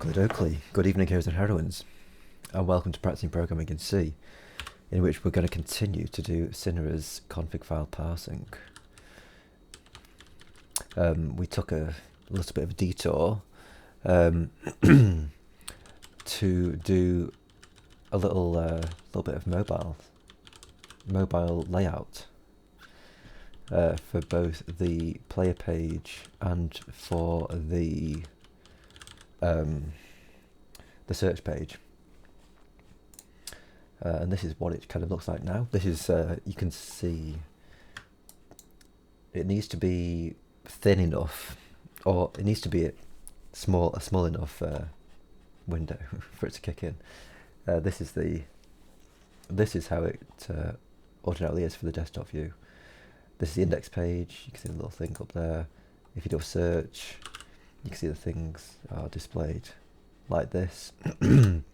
Good evening, heroes and heroines, and welcome to Practising Programming in C, in which we're going to continue to do Cinera's config file parsing. We took a little bit of a detour to do a little bit of mobile layout for both the player page and for the search page. And this is what it kind of looks like now. This is, you can see, it needs to be thin enough, or it needs to be a small enough window for it to kick in. This is how it ordinarily is for the desktop view. This is the index page. You can see the little thing up there. If you do a search, you can see the things are displayed like this. And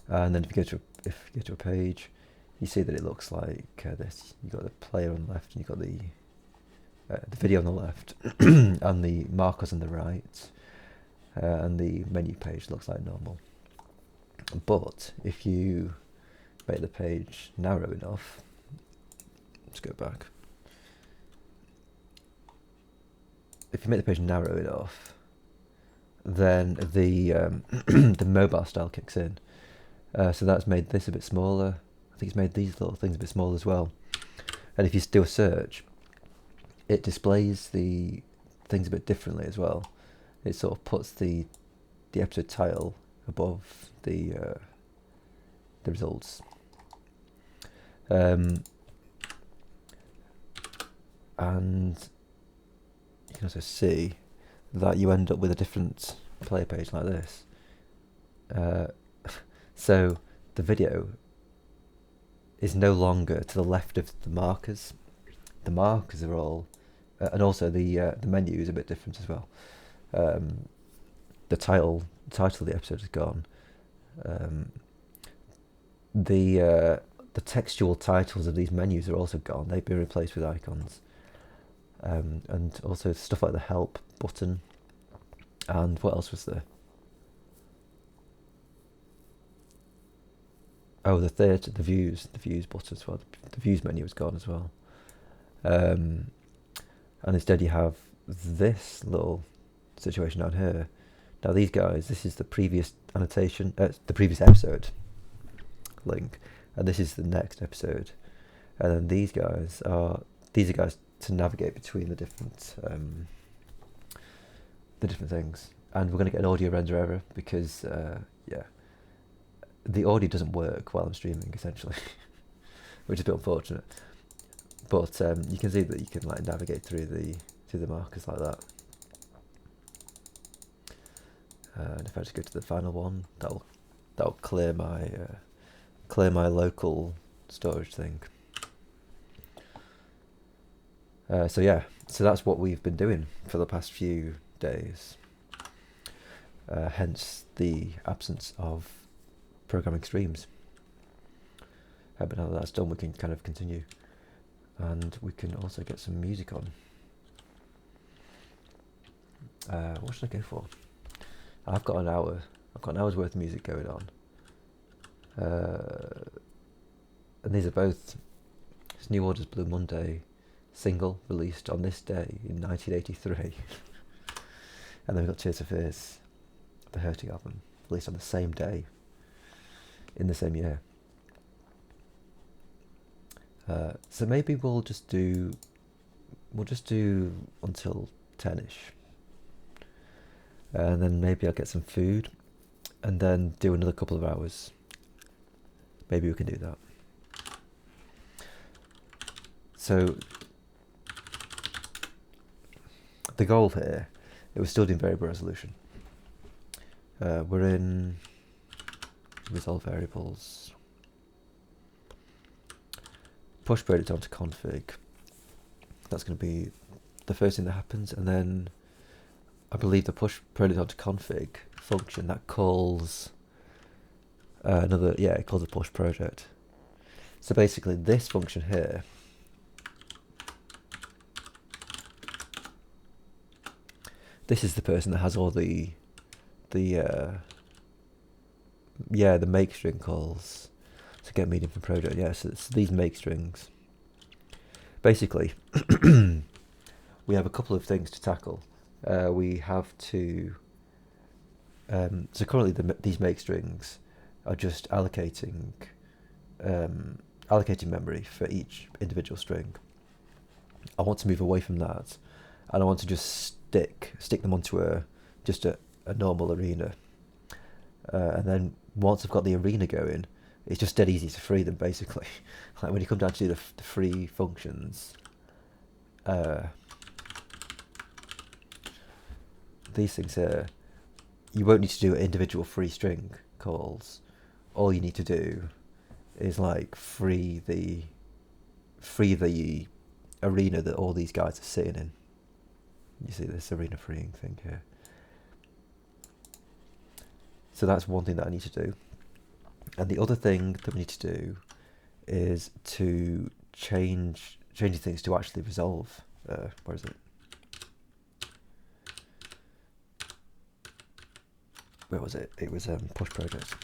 then if you go to a page, you see that it looks like this. You've got the player on the left, and you've got the video on the left, and the markers on the right, and the menu page looks like normal. But if you make the page narrow enough, let's go back. If you make the page narrow enough, then the the mobile style kicks in. So that's made this a bit smaller. I think it's made these little things a bit smaller as well. And if you do a search, it displays the things a bit differently as well. It sort of puts the episode title above the results. And you can also see that you end up with a different player page like this. So the video is no longer to the left of the markers. The markers are all, and also the menu is a bit different as well. The title of the episode is gone. The textual titles of these menus are also gone. They've been replaced with icons. And also stuff like the help button, and what else was there? Oh, the views button as well. The views menu is gone as well. And instead you have this little situation down here. Now these guys, this is the previous annotation, the previous episode link, and this is the next episode. And then these are guys to navigate between the different things. And we're going to get an audio render error because the audio doesn't work while I'm streaming, essentially, which is a bit unfortunate. But you can see that you can like navigate through the markers like that. And if I just go to the final one, that'll clear my local storage thing. So that's what we've been doing for the past few days. Hence the absence of programming streams. But now that that's done, we can kind of continue, and we can also get some music on. What should I go for? I've got an hour's worth of music going on. And these are both New Order's Blue Monday single released on this day in 1983. And then we've got Tears for Fears, the Hurting album, released on the same day in the same year. So maybe we'll just do until 10ish, and then maybe I'll get some food and then do another couple of hours. Maybe we can do that. So the goal here, it was still doing variable resolution. We're in resolve variables, push predicate onto config. That's going to be the first thing that happens, and then I believe the push predicate onto config function that calls it calls a push project. So basically this function here this is the person that has all the the yeah, the make string calls to get medium from project. Yeah, so it's these make strings. Basically, we have a couple of things to tackle. We have to. So currently, these make strings are just allocating memory for each individual string. I want to move away from that, and I want to just stick them onto a normal arena. And then once I've got the arena going, it's just dead easy to free them, basically. Like when you come down to do the free functions, these things here, you won't need to do individual free string calls. All you need to do is like free the arena that all these guys are sitting in. You see this arena freeing thing here. So that's one thing that I need to do. And the other thing that we need to do is to change things to actually resolve. Where is it? Where was it? It was push project,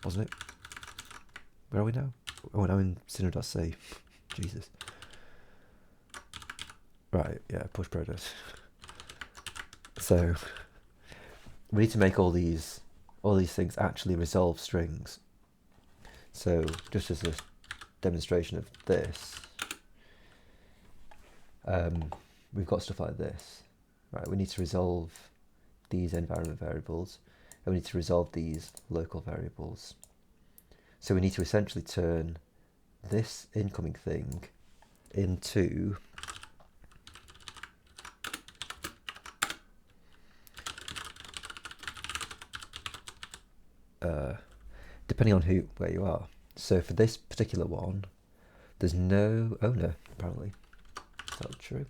wasn't it? Where are we now? Oh, now in Cinera.c. Jesus. Right, yeah, push project. So we need to make all these things actually resolve strings. So just as a demonstration of this, we've got stuff like this. Right, we need to resolve these environment variables, and we need to resolve these local variables. So we need to essentially turn this incoming thing into depending on where you are. So for this particular one, there's no owner, apparently. Is that true?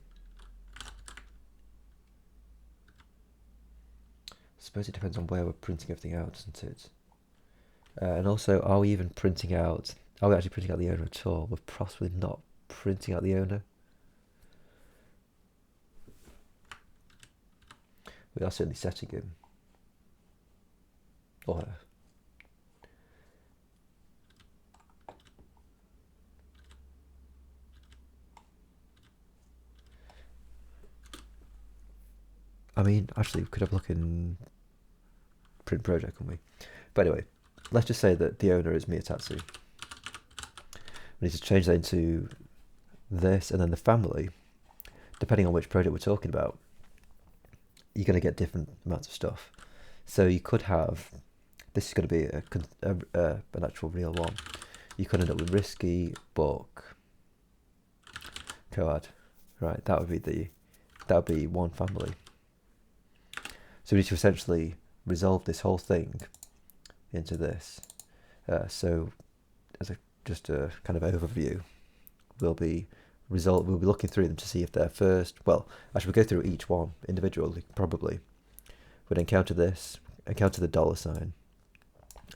I suppose it depends on where we're printing everything out, doesn't it? And also, are we actually printing out the owner at all? We're possibly not printing out the owner. We are certainly setting him. Or her. I mean, actually, we could have a look in print project, couldn't we? But anyway, let's just say that the owner is Miyatatsu. We need to change that into this, and then the family, depending on which project we're talking about, you're going to get different amounts of stuff. So you could have, this is going to be an actual real one. You could end up with risky, book, coad. Right, that would be one family. So we need to essentially resolve this whole thing into this. So as just a kind of overview, we'll be looking through them to see if they're first. Well, actually, we'll go through each one individually, probably. We'd encounter this, encounter the $sign,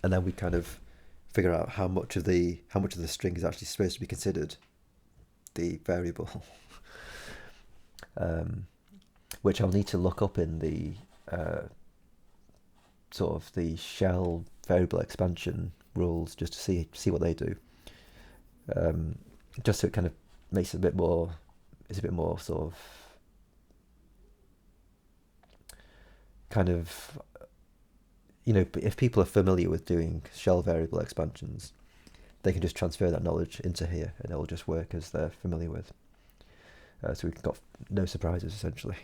and then we kind of figure out how much of the string is actually supposed to be considered the variable, which I'll need to look up in the sort of the shell variable expansion rules just to see what they do. Just so it kind of makes it a bit more. It's a bit more sort of kind of, you know, if people are familiar with doing shell variable expansions, they can just transfer that knowledge into here and it'll just work as they're familiar with. So we've got no surprises, essentially.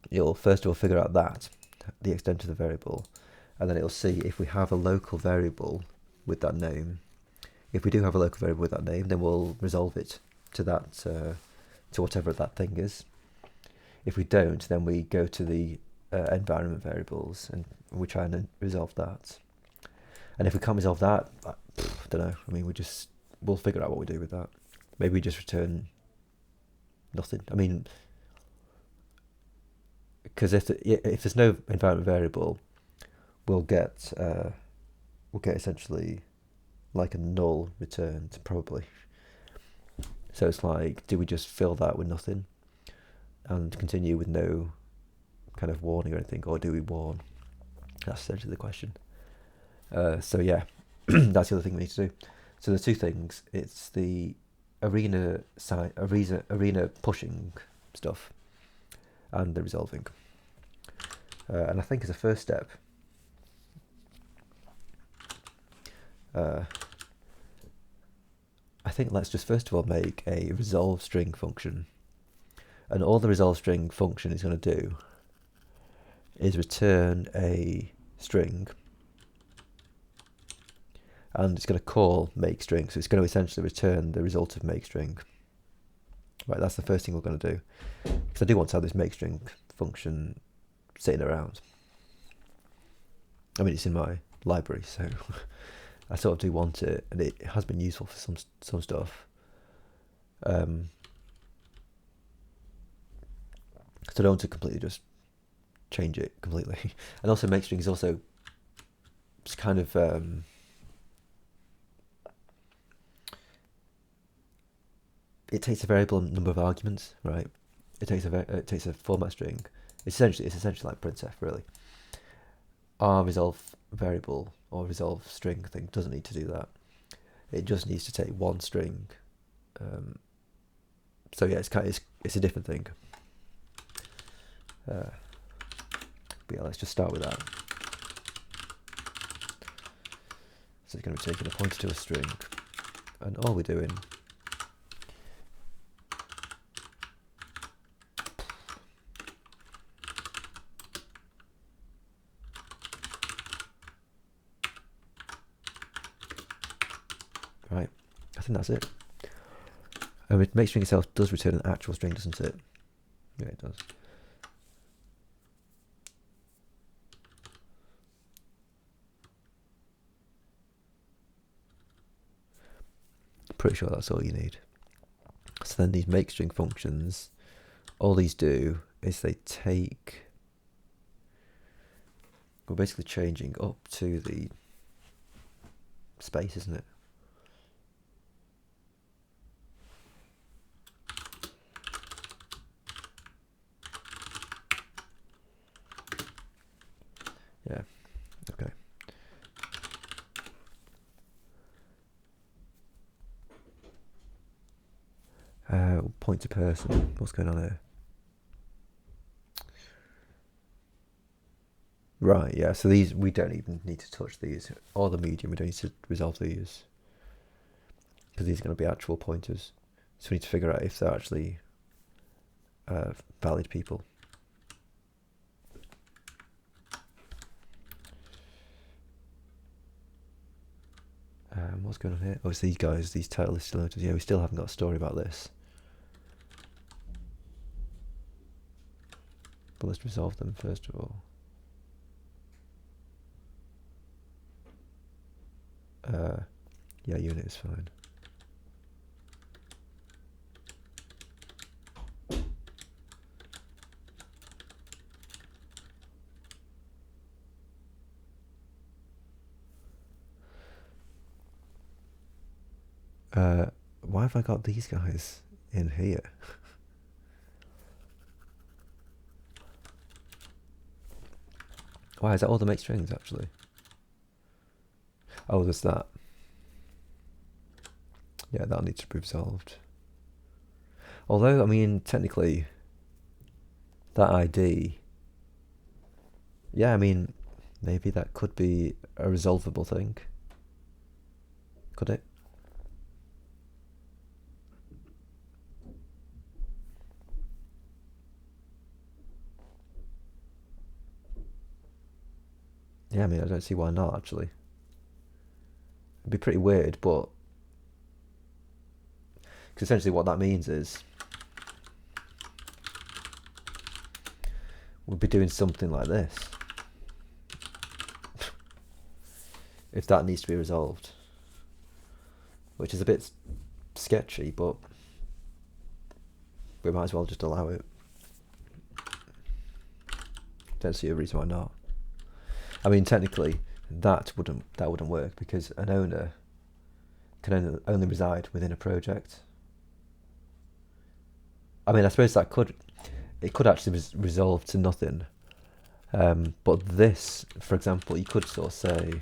You'll first of all figure out the extent of the variable, and then it'll see if we have a local variable with that name. If we do have a local variable with that name, then we'll resolve it to that, to whatever that thing is. If we don't, then we go to the environment variables and we try and resolve that. And if we can't resolve that, I don't know. I mean, we'll figure out what we do with that. Maybe we just return nothing. I mean, because if there's no environment variable, we'll get essentially like a null returned, probably. So it's like, do we just fill that with nothing and continue with no kind of warning or anything, or do we warn? That's essentially the question. So yeah, that's the other thing we need to do. So the two things, it's the arena pushing stuff and the resolving. And I think as a first step, I think let's just first of all make a resolve string function. And all the resolve string function is going to do is return a string, and it's going to call make string. So it's going to essentially return the result of make string. Right, that's the first thing we're going to do, because I do want to have this make string function sitting around. I mean, it's in my library, so I sort of do want it, and it has been useful for some stuff. So I don't want to completely just change it completely. And also make string is also just kind of it takes a variable number of arguments, right? It takes a format string. It's essentially like printf, really. Our resolve variable or resolve string thing doesn't need to do that. It just needs to take one string. So yeah, it's a different thing. But yeah, let's just start with that. So it's going to be taking a pointer to a string, and all we're doing right, I think that's it. And make string itself does return an actual string, doesn't it? Yeah, it does. Pretty sure that's all you need. So then these make string functions, all these do is they take, we're basically changing up to the space, isn't it? Yeah, okay. Point to person, what's going on here? Right, yeah, so these, we don't even need to touch these, or the medium, we don't need to resolve these, because these are going to be actual pointers. So we need to figure out if they're actually valid people. What's going on here? Oh, it's these guys, these title listed letters. Yeah, we still haven't got a story about this. But let's resolve them first of all. Yeah, unit is fine. Why have I got these guys in here? Why is that all the make strings actually? Oh, there's that. Yeah, that needs to be resolved. Although, I mean, technically, that ID, yeah, I mean, maybe that could be a resolvable thing. Could it? Yeah, I mean, I don't see why not, actually. It'd be pretty weird, but because essentially what that means is we'll be doing something like this if that needs to be resolved, which is a bit sketchy, but we might as well just allow it. Don't see a reason why not. I mean, technically, that wouldn't work because an owner can only reside within a project. I mean, I suppose it could actually resolve to nothing, But this, for example, you could sort of say,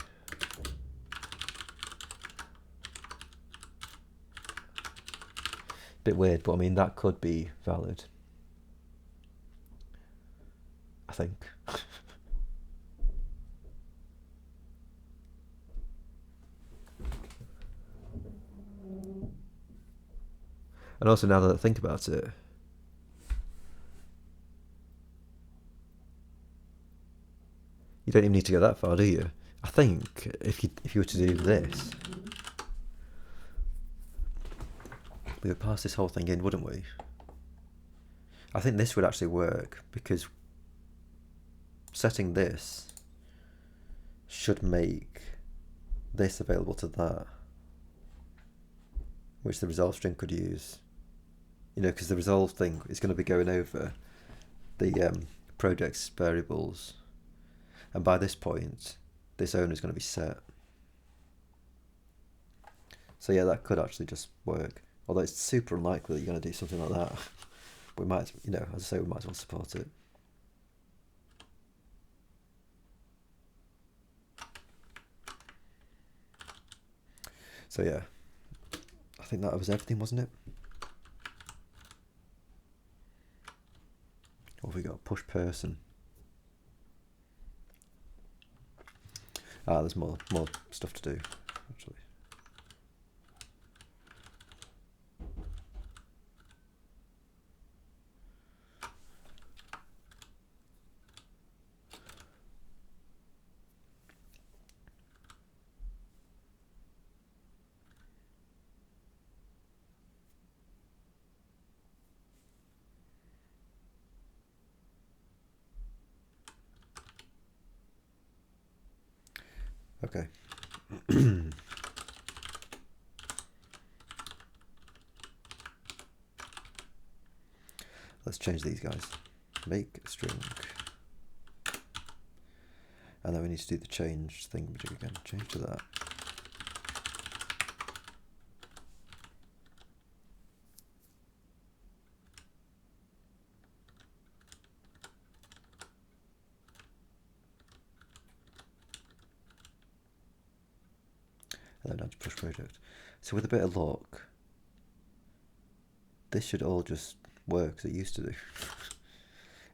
bit weird, but I mean, that could be valid, I think. And also, now that I think about it, you don't even need to go that far, do you? I think if you were to do this, we would pass this whole thing in, wouldn't we? I think this would actually work, because setting this should make this available to that, which the resolve string could use. You know, because the resolve thing is going to be going over the project's variables, and by this point, this owner is going to be set. So yeah, that could actually just work. Although it's super unlikely that you're going to do something like that. We might, you know, as I say, we might as well support it. So yeah, I think that was everything, wasn't it? What have we got? Push person. There's more stuff to do, actually. Okay. Let's change these guys. Make a string. And then we need to do the change thing again. Change to that. And then add to push project. So with a bit of luck, this should all just work as it used to do.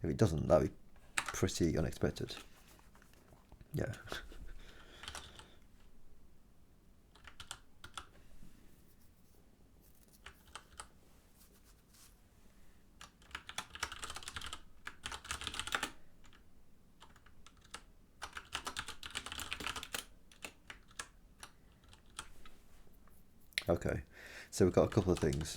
If it doesn't, that would be pretty unexpected. Yeah. Okay, so we've got a couple of things.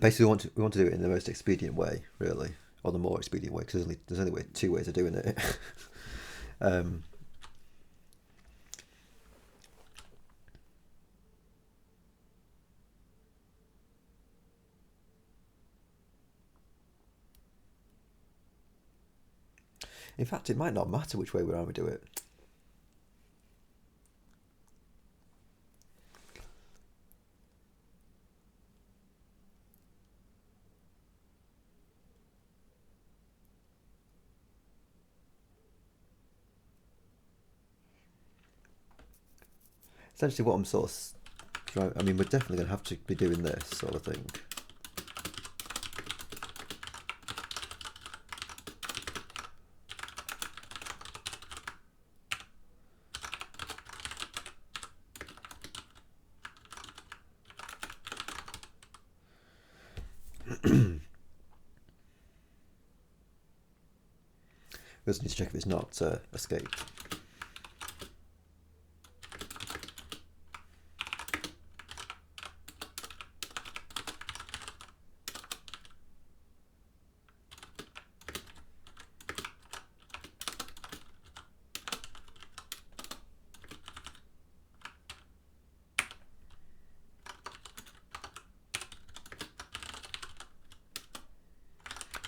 Basically, we want to do it in the most expedient way, really, or the more expedient way, because there's only two ways of doing it. In fact, it might not matter which way we do it. Essentially, what I'm sort of trying, I mean, we're definitely going to have to be doing this sort of thing. We just need to check if it's not escaped.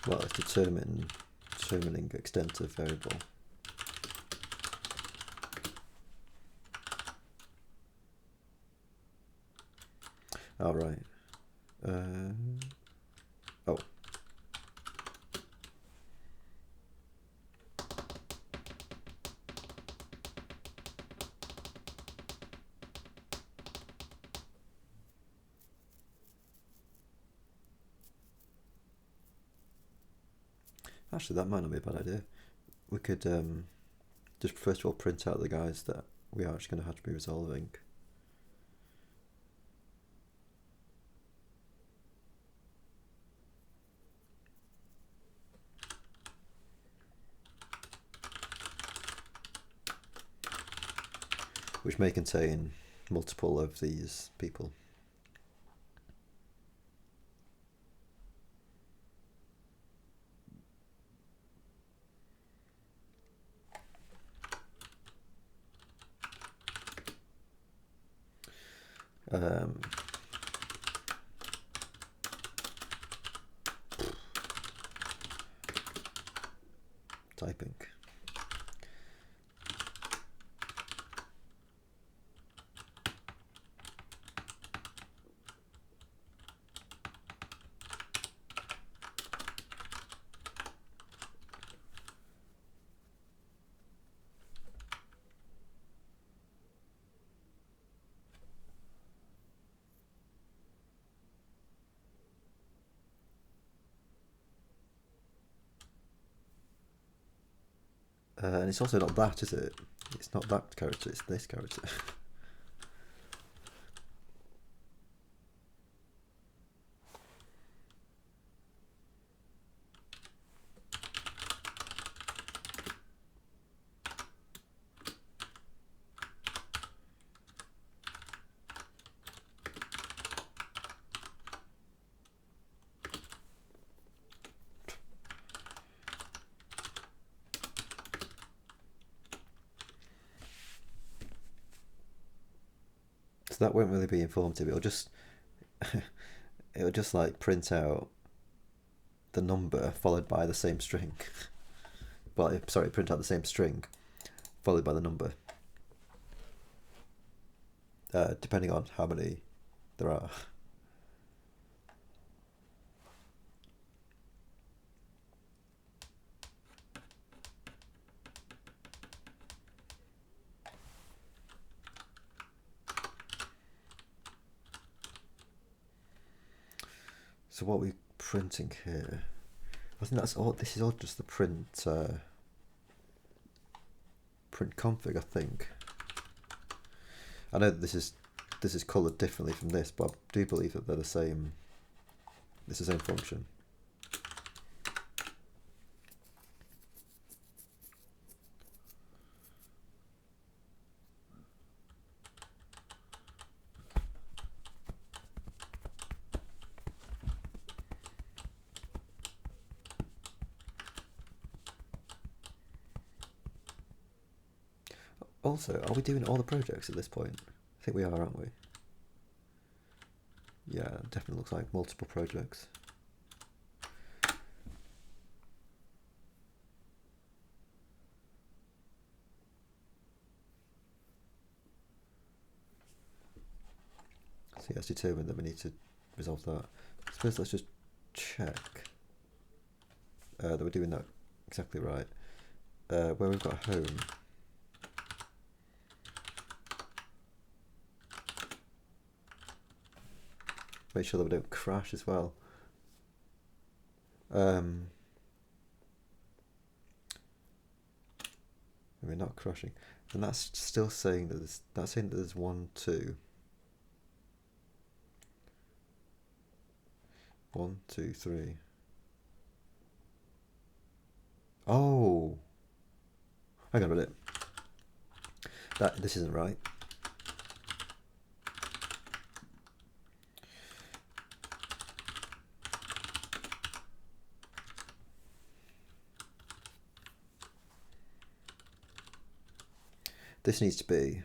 Well, it's determining extent of variable. All right. Oh. Actually, that might not be a bad idea. We could just first of all print out the guys that we are actually going to have to be resolving. Which may contain multiple of these people. Typing. And it's also not that, is it? It's not that character, it's this character. So that won't really be informative. It'll just like print out the number followed by the same string. Well, sorry, print out the same string followed by the number, depending on how many there are. So what are we printing here? I think that's all. This is all just the print config. I think. I know that this is coloured differently from this, but I do believe that they're the same. It's the same function. Also, are we doing all the projects at this point? I think we are, aren't we? Yeah, it definitely looks like multiple projects. So yeah, it's determined that we need to resolve that. I suppose let's just check that we're doing that exactly right. Where we've got home. Make sure that we don't crash as well. We're not crashing, and that's still saying that there's 1, 2. 1, 2, 3. Oh, hang on a minute. This isn't right. This needs to be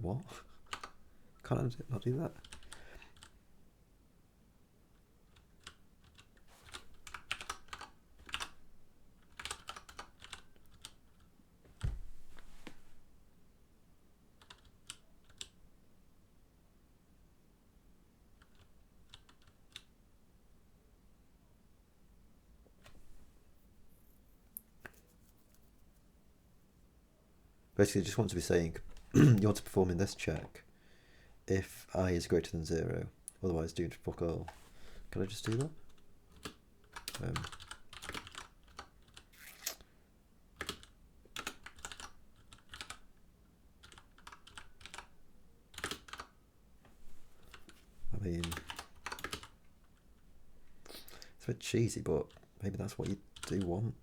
what? Can't I not do that? Basically, I just want to be saying you want to perform in this check if I is greater than 0, otherwise do fuck all. Can I just do that? I mean, it's a bit cheesy, but maybe that's what you do want.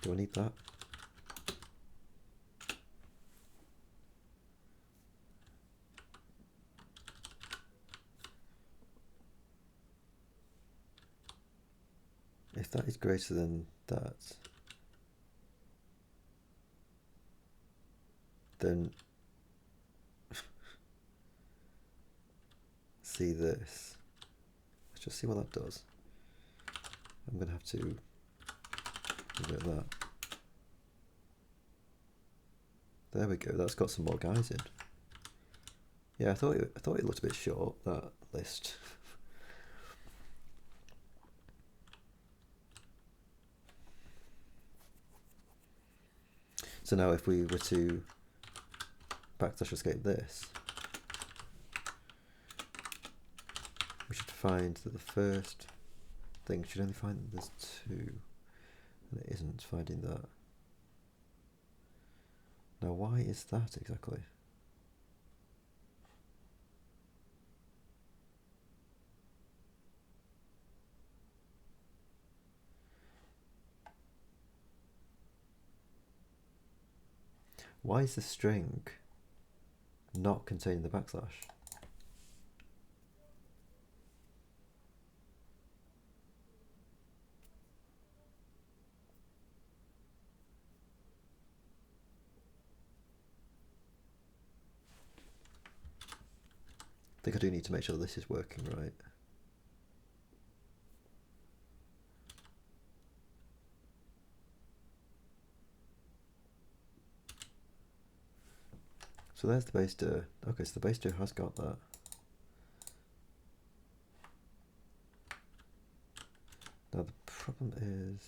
Do I need that? If that is greater than that, then see this. Let's just see what that does. I'm going to have to do a bit of that. There we go. That's got some more guys in. Yeah, I thought it looked a bit short, that list. So now if we were to backslash escape this, we should find that the first thing should only find that there's 2, and it isn't finding that. Now why is that exactly? Why is the string not containing the backslash? I think I do need to make sure this is working right. So there's the base dir. Okay, so the base dir has got that. Now the problem is,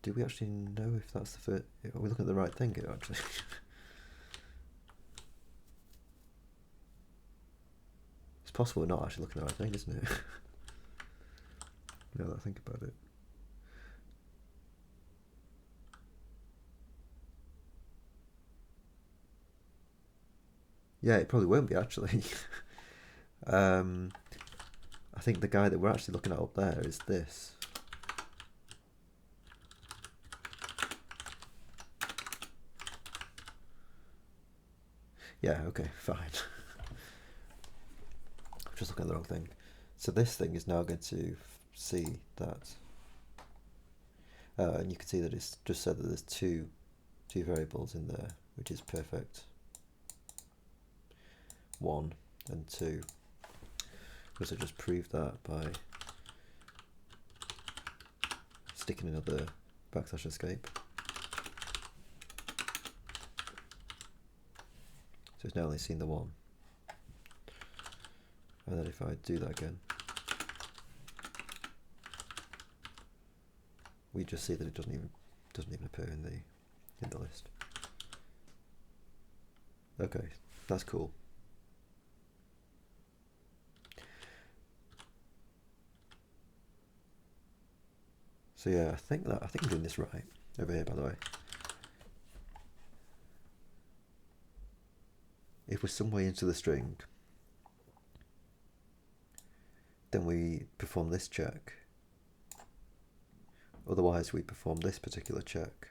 do we actually know if that's the first? Are we looking at the right thing here actually? It's possible we're not actually looking at the right thing, isn't it? Now that I think about it. Yeah, it probably won't be actually. I think the guy that we're actually looking at up there is this. Yeah, okay, fine. I'm just looking at the wrong thing. So this thing is now going to see that. And you can see that it's just said that there's two variables in there, which is perfect. 1 and 2. Because I just proved that by sticking another backslash escape. So it's now only seen the 1. And then if I do that again, we just see that it doesn't even appear in the list. Okay, that's cool. So yeah, I think I'm doing this right over here, by the way. If we're some way into the string, then we perform this check. Otherwise, we perform this particular check.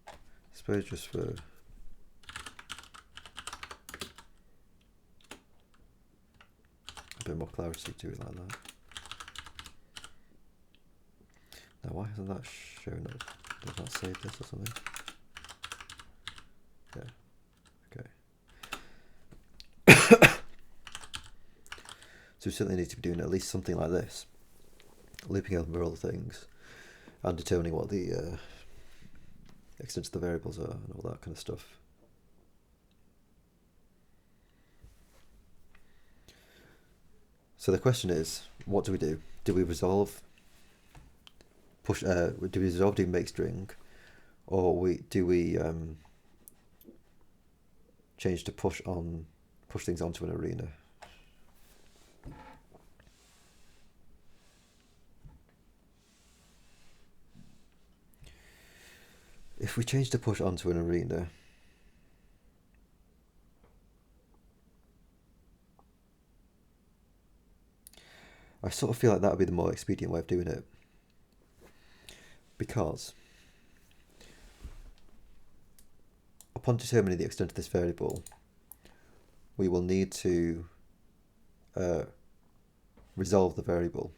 I suppose just for a bit more clarity, do it like that. Now, why hasn't that shown up? Did that save this or something? Yeah. Okay. So we certainly need to be doing at least something like this, looping over all the things, and determining what the extent of the variables are and all that kind of stuff. So the question is, what do we do? Do we resolve do make string, or do we change to push things onto an arena? If we change to push onto an arena, I sort of feel like that would be the more expedient way of doing it, because upon determining the extent of this variable, we will need to resolve the variable.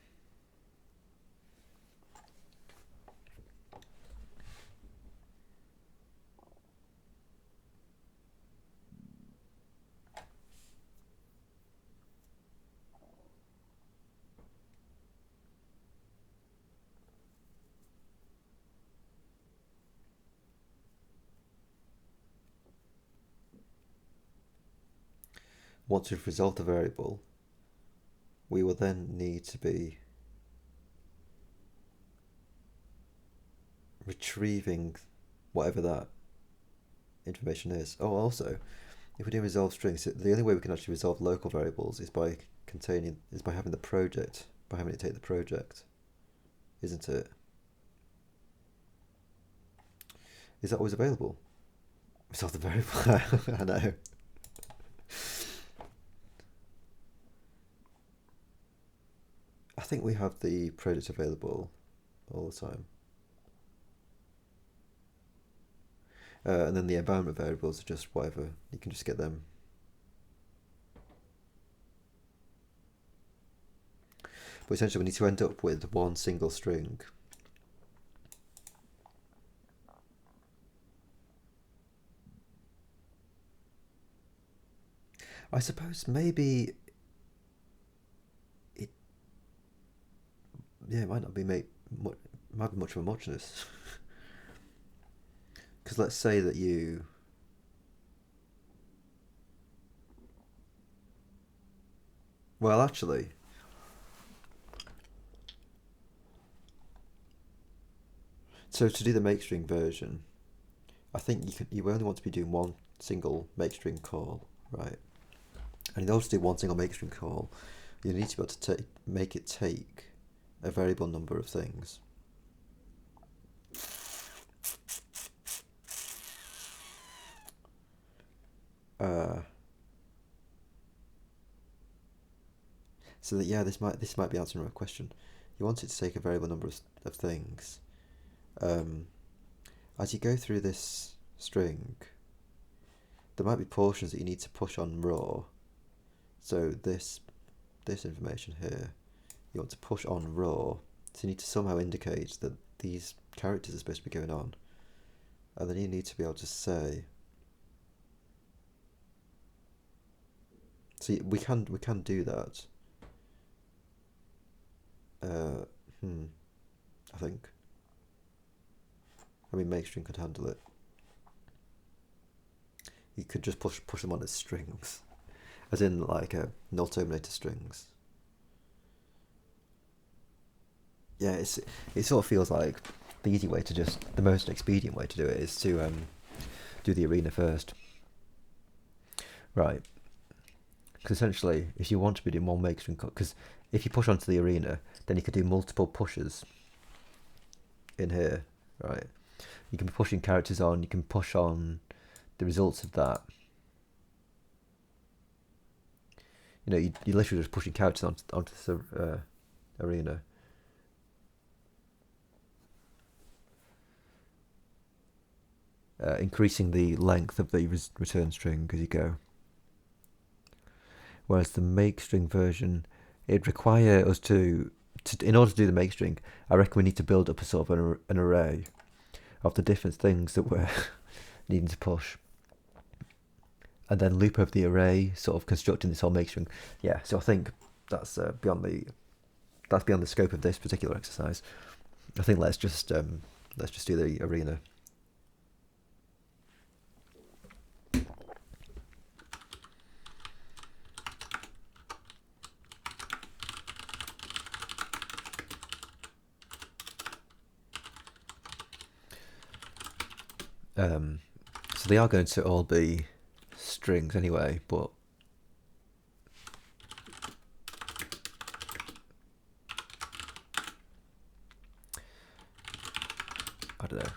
Once we've resolved the variable, we will then need to be retrieving whatever that information is. Oh, also, if we do resolve strings, the only way we can actually resolve local variables is by having the project, by having it take the project, isn't it? Is that always available? Resolve the variable. I know. I think we have the project available all the time. And then the environment variables are just whatever. You can just get them. But essentially we need to end up with one single string. I suppose maybe it might not be might be much of a muchness. Because let's say that you actually, so to do the make string version, I think you only want to be doing one single make string call, right? And in order to do one single make string call, you need to be able to make it take a variable number of things. So that this might be answering a question. You want it to take a variable number of things. As you go through this string, there might be portions that you need to push on raw. So this information here, you want to push on raw. So you need to somehow indicate that these characters are supposed to be going on, and then you need to be able to say. So we can do that. I think. I mean, make string could handle it. You could just push them on as strings, as in like null terminator strings. Yeah, it sort of feels like the easy way to the most expedient way to do it is to do the arena first. Right. Because essentially, if you want to be doing one make string, because if you push onto the arena, then you could do multiple pushes in here, right? You can be pushing characters on, you can push on the results of that. You know, you're literally just pushing characters onto the arena. Increasing the length of the return string as you go. Whereas the make string version, it requires us to, in order to do the make string, I reckon we need to build up a sort of an array of the different things that we're needing to push. And then loop over the array, sort of constructing this whole make string. Yeah, so I think that's beyond the scope of this particular exercise. I think let's just do the arena. So they are going to all be strings anyway, but I don't know.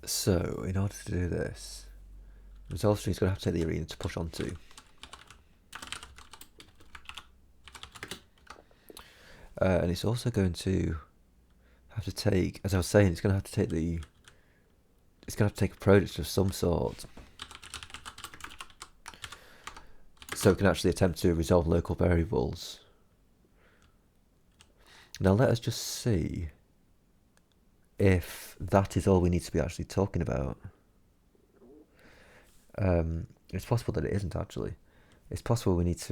So, in order to do this, resolve string is going to have to take the arena to push onto. And it's also going to have to take, as I was saying, it's going to have to take a project of some sort. So it can actually attempt to resolve local variables. Now let us just see if that is all we need to be actually talking about. It's possible that it isn't actually. It's possible we might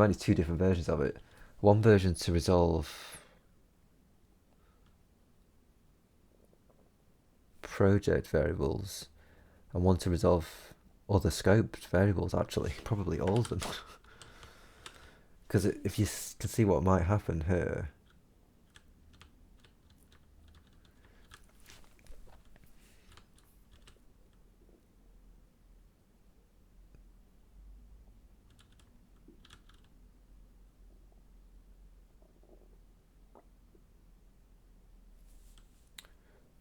need two different versions of it. One version to resolve project variables, and one to resolve other scoped variables, actually. Probably all of them. Because if you can see what might happen here,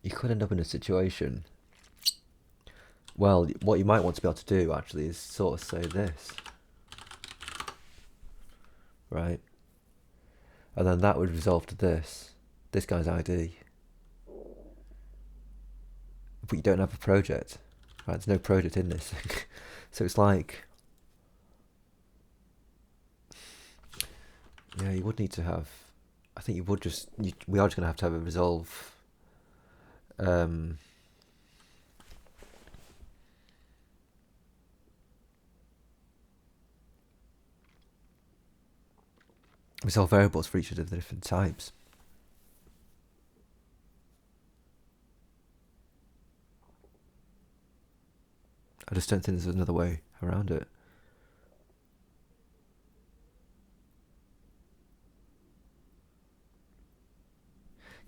you could end up in a situation, well, what you might want to be able to do actually is sort of say this, right? And then that would resolve to this guy's ID. But you don't have a project, right? There's no project in this thing. So it's like, yeah, you would need to have, I think you would just, we are just going to have a resolve resolve variables for each of the different types. I just don't think there's another way around it.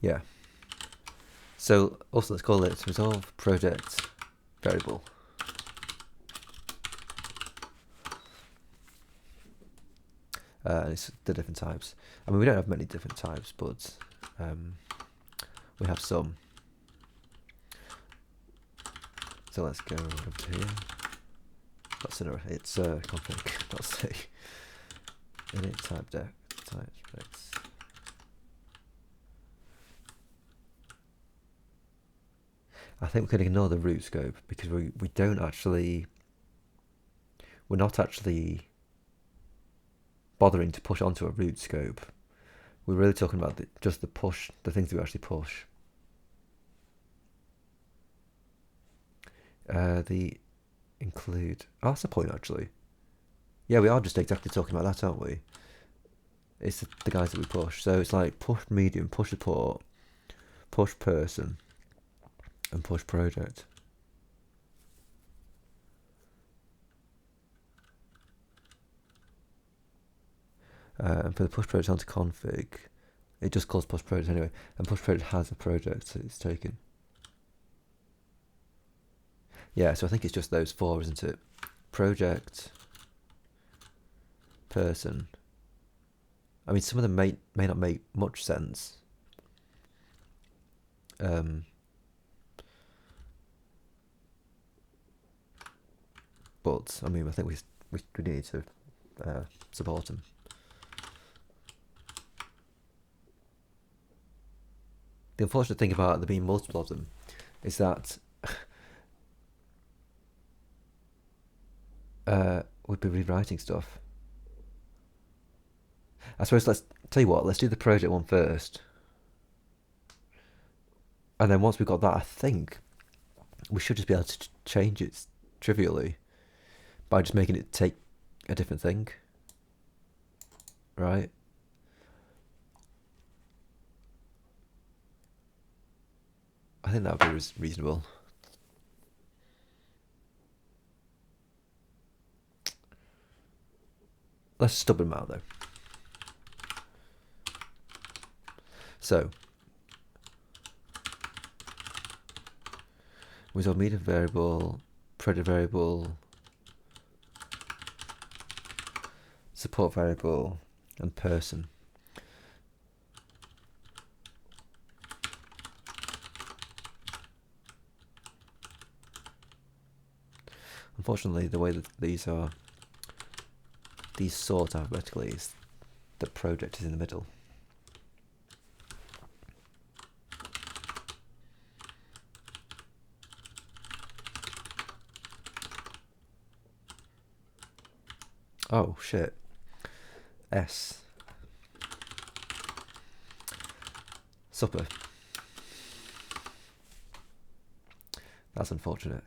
Yeah. So also let's call it resolve project variable. And it's the different types. I mean, we don't have many different types, but we have some. So let's go over here. That's Cinera. It's config.c. Init type deck type specs. I think we can ignore the root scope because we're not actually bothering to push onto a root scope. We're really talking about just the things that we actually push. The include, oh, that's the point actually. Yeah, we are just exactly talking about that, aren't we? It's the guys that we push. So it's like push medium, push support, push person, and push project. And for the push project onto config, it just calls push project anyway. And push project has a project that it's taken. Yeah, so I think it's just those four, isn't it? Project, person. I mean, some of them may not make much sense. But I mean, I think we need to support them. The unfortunate thing about there being multiple of them is that we'd be rewriting stuff. I suppose let's tell you what. Let's do the project one first, and then once we've got that, I think we should just be able to change it trivially by just making it take a different thing, right? I think that would be reasonable. Let's stub them out though. So, result meter variable, predicate variable, support variable, and person. Unfortunately, the way that these sort alphabetically is the project is in the middle. Oh shit. S. Supper. That's unfortunate.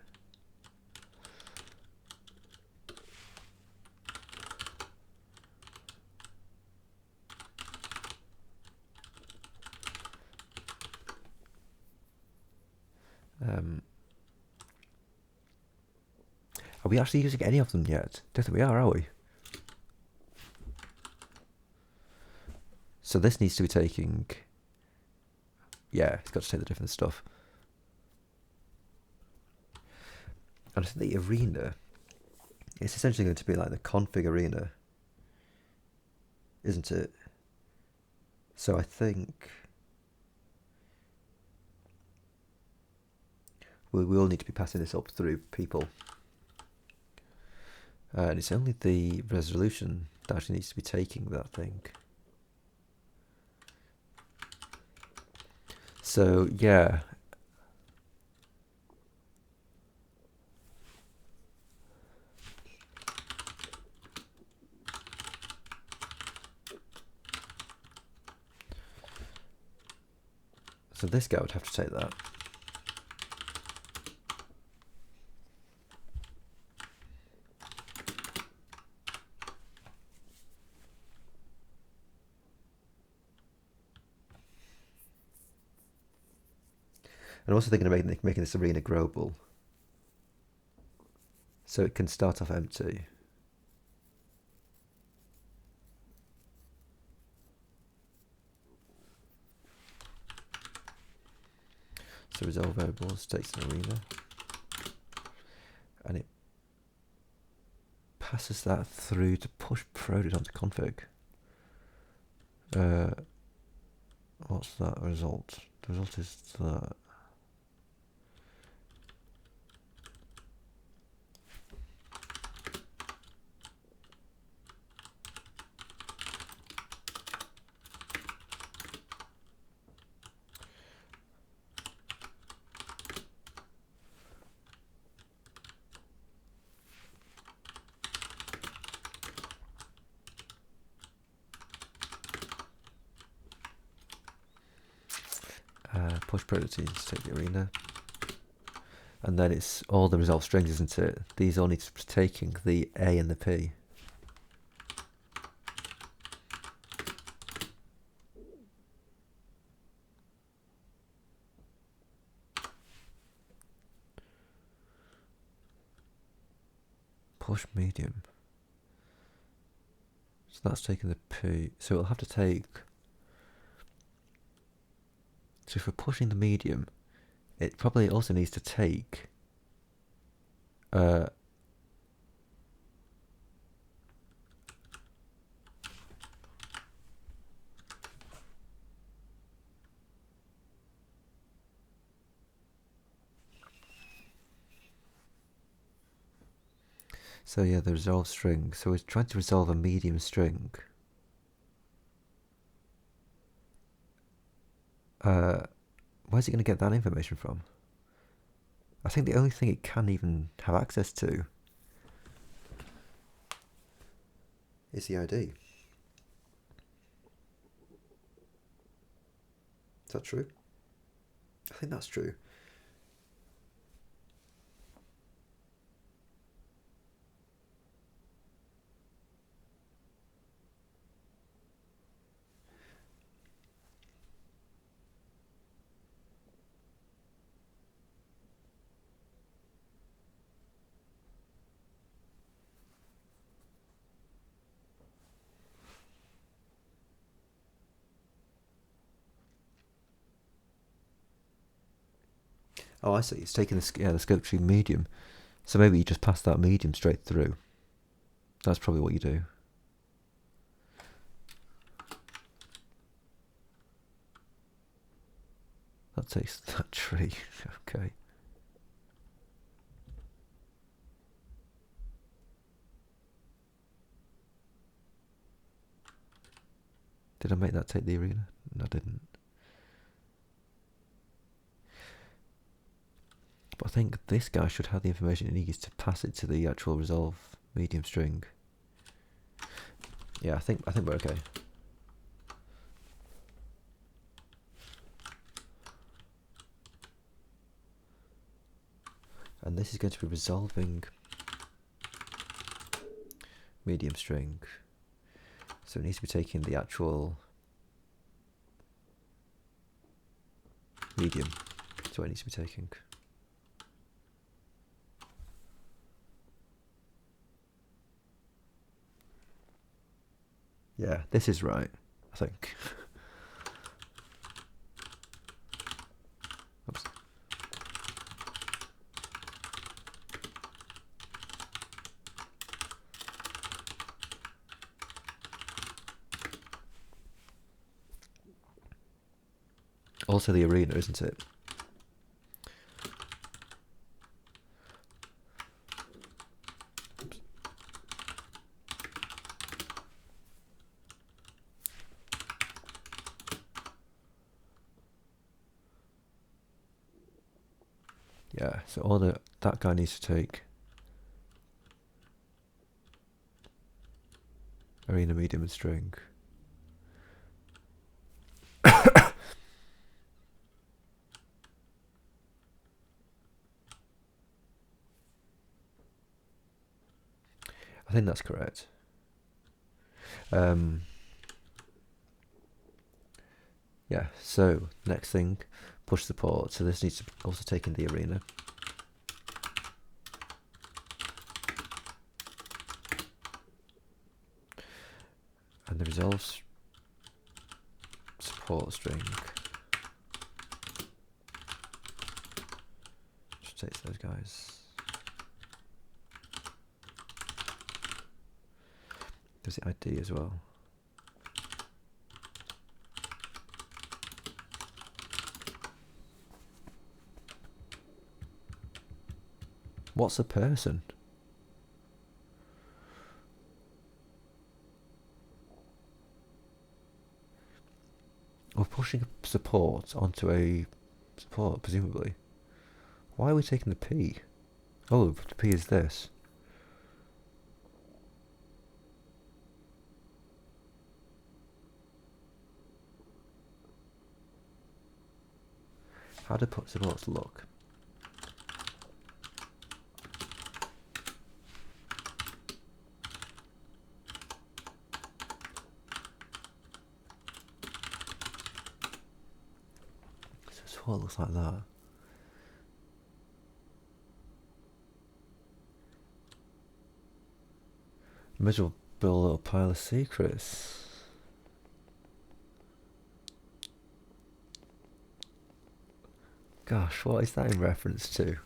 Are we actually using any of them yet? Don't think we are we? So this needs to be taking... Yeah, it's got to take the different stuff. And I think the arena, it's essentially going to be like the config arena, isn't it? So I think we will need to be passing this up through people. And it's only the resolution that actually needs to be taking that thing. So yeah. So this guy would have to take that. And I'm also thinking of making this arena growable, so it can start off empty. So resolve variables takes an arena, and it passes that through to push project onto config. What's that result? The result is that. Push proteins, take the arena, and then it's all the resolve strings, isn't it? These all need to be taking the A and the P. push medium. So that's taking the P. So it'll have to take. So if we're pushing the medium, it probably also needs to take. So yeah, the resolve string. So we're trying to resolve a medium string. Where's it going to get that information from? I think the only thing it can even have access to is the ID. Is that true? I think that's true. Oh, I see. It's taking the scope tree medium. So maybe you just pass that medium straight through. That's probably what you do. That takes that tree. Okay. Did I make that take the arena? No, I didn't. But I think this guy should have the information it needs to pass it to the actual resolve medium string. Yeah, I think we're okay. And this is going to be resolving medium string. So it needs to be taking the actual medium. That's what it needs to be taking. Yeah, this is right, I think. Oops. Also the arena, isn't it? Oops. Yeah, so all that guy needs to take arena, medium, and string. I think that's correct. Yeah, so next thing, push support. So this needs to also take in the arena. And the resolve support string just takes those guys. There's the ID as well. What's a person? We're pushing support onto a support, presumably. Why are we taking the P? Oh, the P is this. How do supports look? So support looks like that. Miserable little pile of secrets. Gosh, what is that in reference to?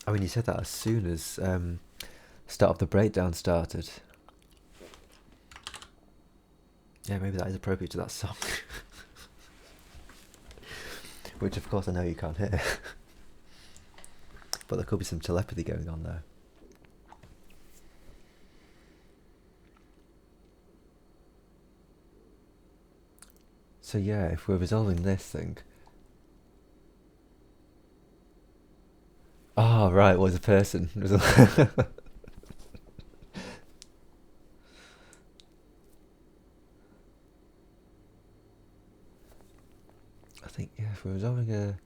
I mean, you said that as soon as Start of the Breakdown started. Yeah, maybe that is appropriate to that song. Which, of course, I know you can't hear. But there could be some telepathy going on there. So yeah, if we're resolving this thing... Oh, right, was a person. I think, yeah, if we're resolving a...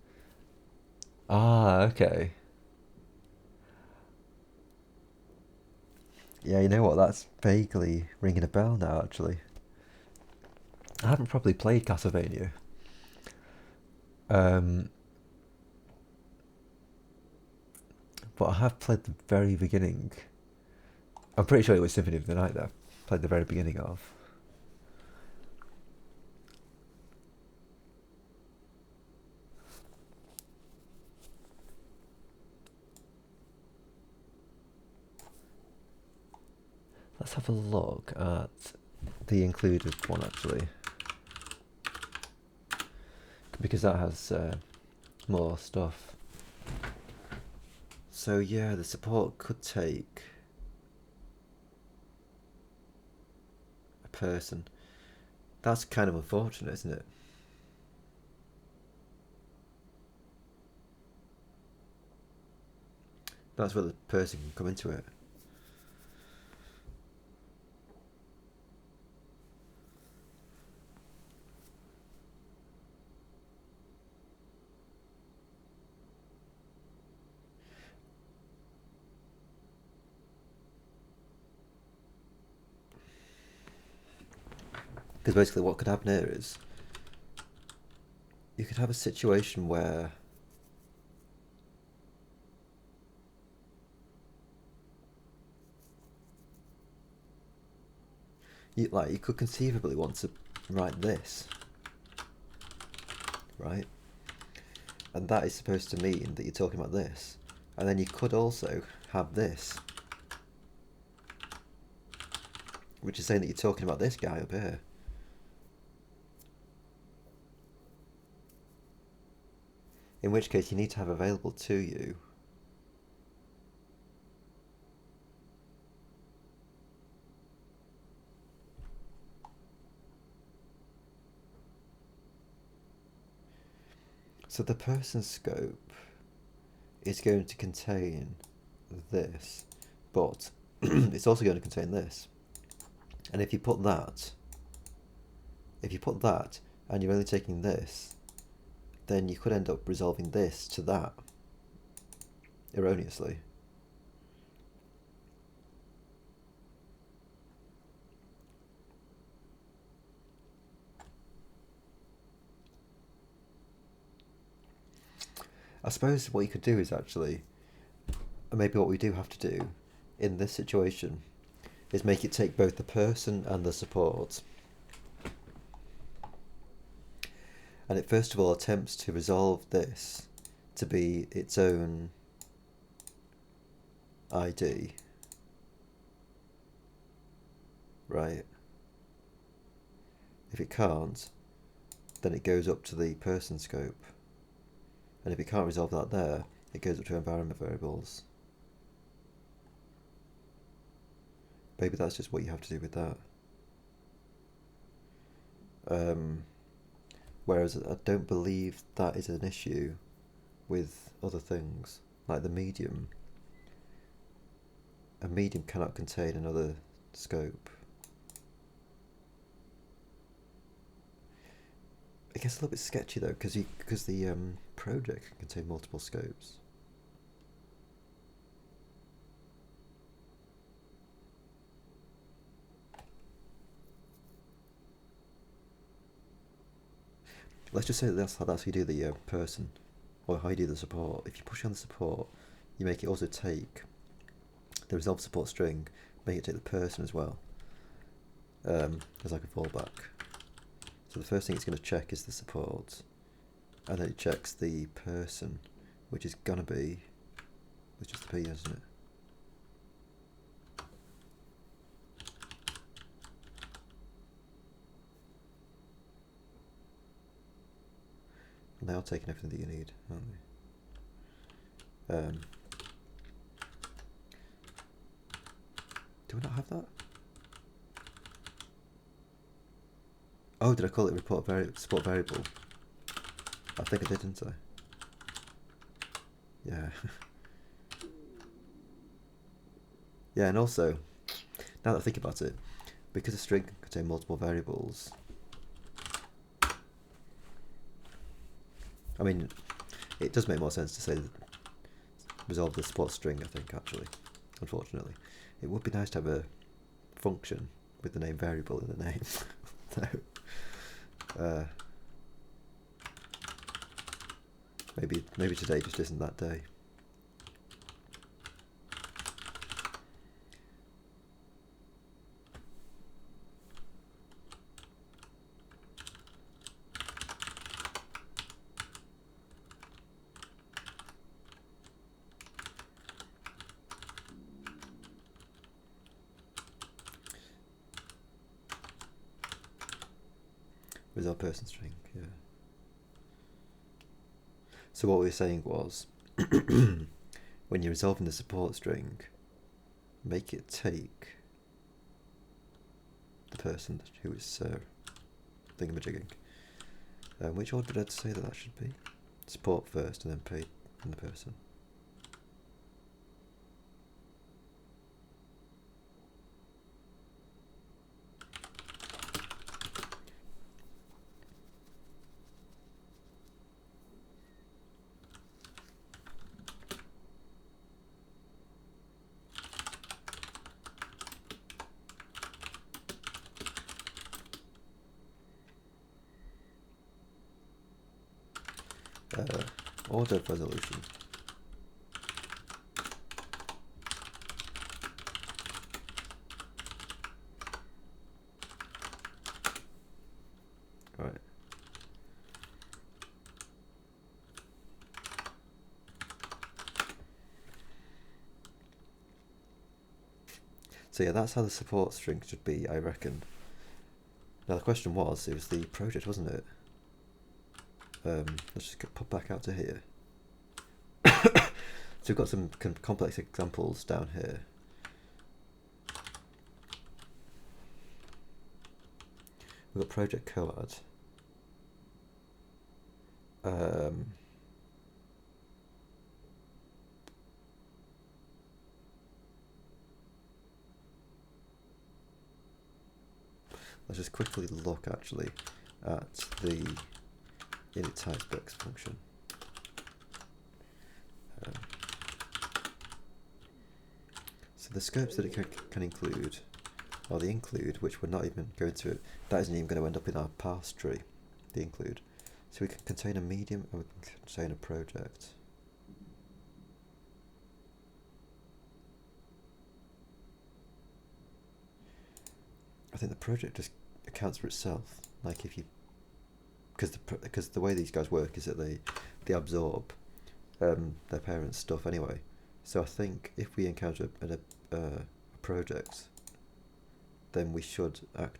Ah, okay. Yeah, you know what, that's vaguely ringing a bell now, actually. I haven't probably played Castlevania. But I have played the very beginning. I'm pretty sure it was Symphony of the Night, though. Played the very beginning of. Let's have a look at the included one, actually. Because that has more stuff. So yeah, the support could take a person. That's kind of unfortunate, isn't it? That's where the person can come into it. Because basically what could happen here is you could have a situation where you could conceivably want to write this, right? And that is supposed to mean that you're talking about this. And then you could also have this, which is saying that you're talking about this guy up here. In which case you need to have available to you so the person scope is going to contain this, but it's also going to contain this. And if you put that and you're only taking this, then you could end up resolving this to that erroneously. I suppose what you could do is actually, and maybe what we do have to do in this situation, is make it take both the person and the support. And it first of all attempts to resolve this to be its own ID, right? If it can't, then it goes up to the person scope. And if it can't resolve that there, it goes up to environment variables. Maybe that's just what you have to do with that. Whereas I don't believe that is an issue with other things, like the medium. A medium cannot contain another scope. It gets a little bit sketchy though, because the project can contain multiple scopes. let's just say that's how you do the person, or how you do the support. If you push on the support, you make it also take the resolve support string, make it take the person as well, as like a fallback. So the first thing it's going to check is the support, and then it checks the person, which is going to be, it's just the P, isn't it? And they are taking everything that you need, aren't they? Do we not have that? Oh, did I call it support variable? I think I did, didn't I? Yeah. Yeah, and also, now that I think about it, because a string can contain multiple variables, I mean, it does make more sense to say resolve the support string, I think, actually, unfortunately. It would be nice to have a function with the name variable in the name. So, maybe today just isn't that day. Resolve person string, yeah. So what we were saying was, when you're resolving the support string, make it take the person who is thingamajigging. Which order did I say that should be? Support first and then pay and the person. Order of resolution. Right. So yeah, that's how the support string should be, I reckon. Now the question was, it was the project, wasn't it? Let's just pop back out to here. So we've got some complex examples down here. We've got project coad. Let's just quickly look actually at the init typespecs function. So the scopes that it can include are the include, which we're not even going to, that isn't even going to end up in our parse tree, the include. So we can contain a medium or we can contain a project. I think the project just accounts for itself. Like if you, because the way these guys work is that they absorb their parents' stuff anyway. So I think if we encounter a project, then we should have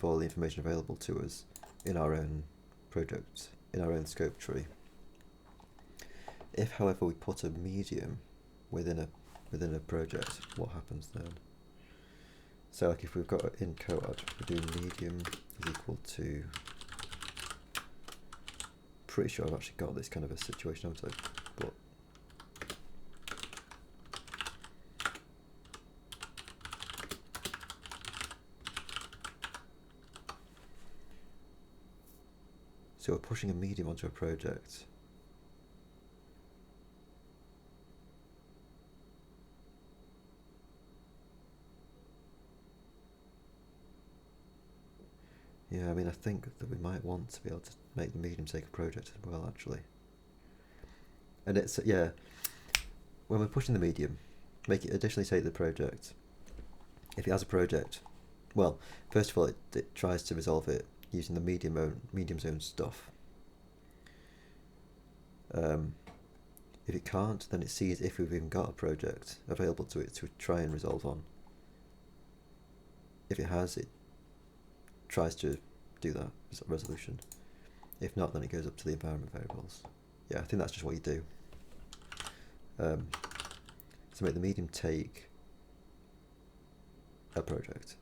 all the information available to us in our own project, in our own scope tree. If, however, we put a medium within a project, what happens then? So like if we've got in coad, we do medium is equal to, pretty sure I've actually got this kind of a situation, haven't I? But so we're pushing a medium onto a project. Yeah, I mean, I think that we might want to be able to make the medium take a project as well, actually. And it's, yeah, when we're pushing the medium, make it additionally take the project. If it has a project, well, first of all, it tries to resolve it using the medium zone stuff. If it can't, then it sees if we've even got a project available to it to try and resolve on. If it has, it tries to do that resolution. If not, then it goes up to the environment variables. Yeah, I think that's just what you do. So make the medium take a project.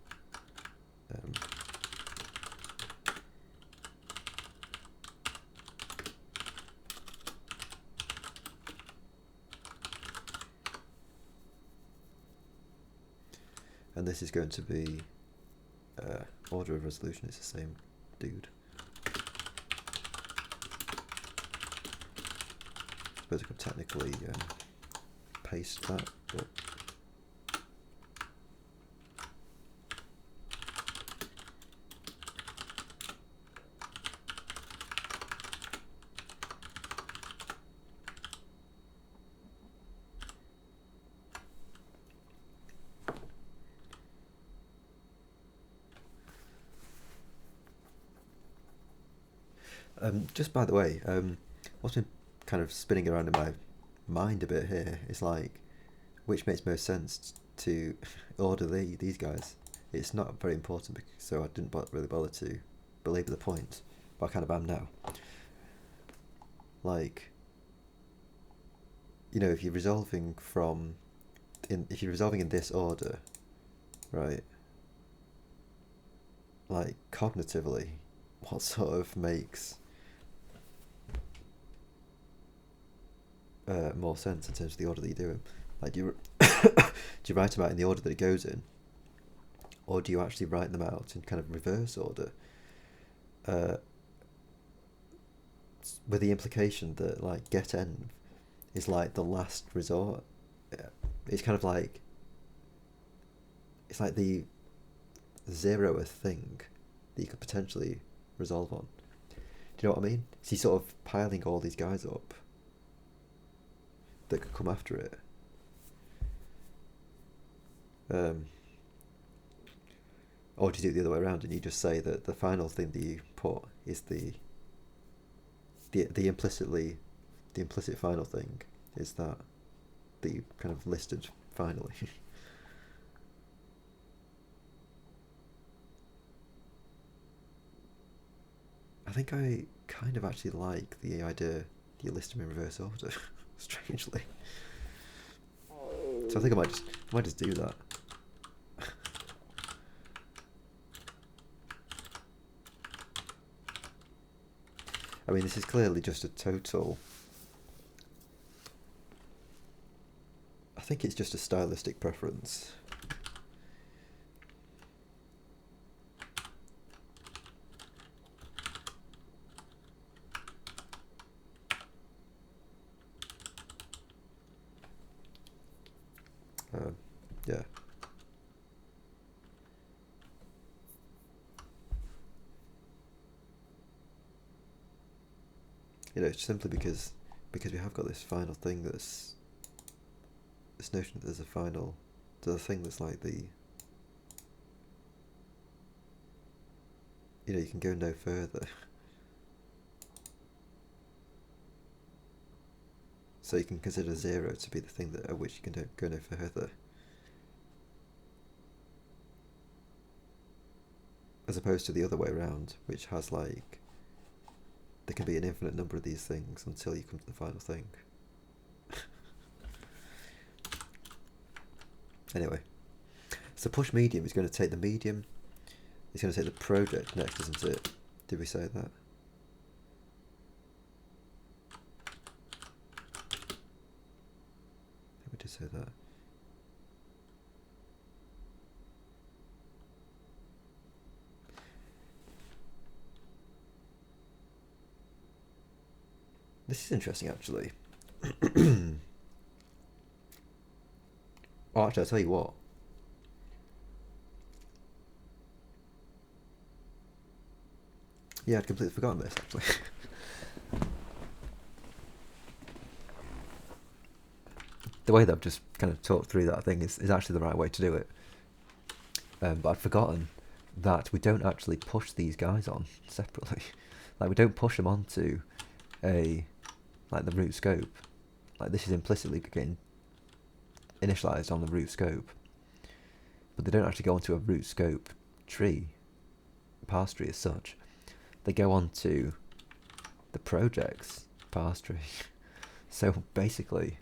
And this is going to be order of resolution is the same dude. I suppose I could technically paste that, but just by the way, what's been kind of spinning around in my mind a bit here is like, which makes most sense to order these guys. It's not very important, so I didn't really bother to belabor the point, but I kind of am now. Like, you know, if you're resolving in this order, right? Like cognitively, what sort of makes more sense in terms of the order that you do them? Like, do you write them out in the order that it goes in, or do you actually write them out in kind of reverse order? With the implication that like getEnv is like the last resort. It's kind of like, it's like the zeroth thing that you could potentially resolve on. Do you know what I mean? So he's sort of piling all these guys up that could come after it. Or do you do it the other way around and you just say that the final thing that you put is the implicit final thing is that you kind of listed finally. I think I kind of actually like the idea that you list them in reverse order, strangely. So I think I might just do that. I mean, this is clearly just a total. I think it's just a stylistic preference. Yeah. You know, simply because we have got this final thing that's this notion that there's a thing that's like the, you know, you can go no further. So you can consider 0 to be the thing that at which you can go no further. As opposed to the other way around, which has like, there can be an infinite number of these things until you come to the final thing. Anyway, so push medium is going to take the medium, it's going to take the project next, isn't it? Did we say that? I think we did say that. This is interesting, actually. Oh, actually, I'll tell you what. Yeah, I'd completely forgotten this, actually. The way that I've just kind of talked through that thing is actually the right way to do it. But I'd forgotten that we don't actually push these guys on separately. Like, we don't push them onto a, like, the root scope. Like, this is implicitly getting initialized on the root scope. But they don't actually go onto a root scope tree, parse tree as such. They go onto the project's parse tree. So basically,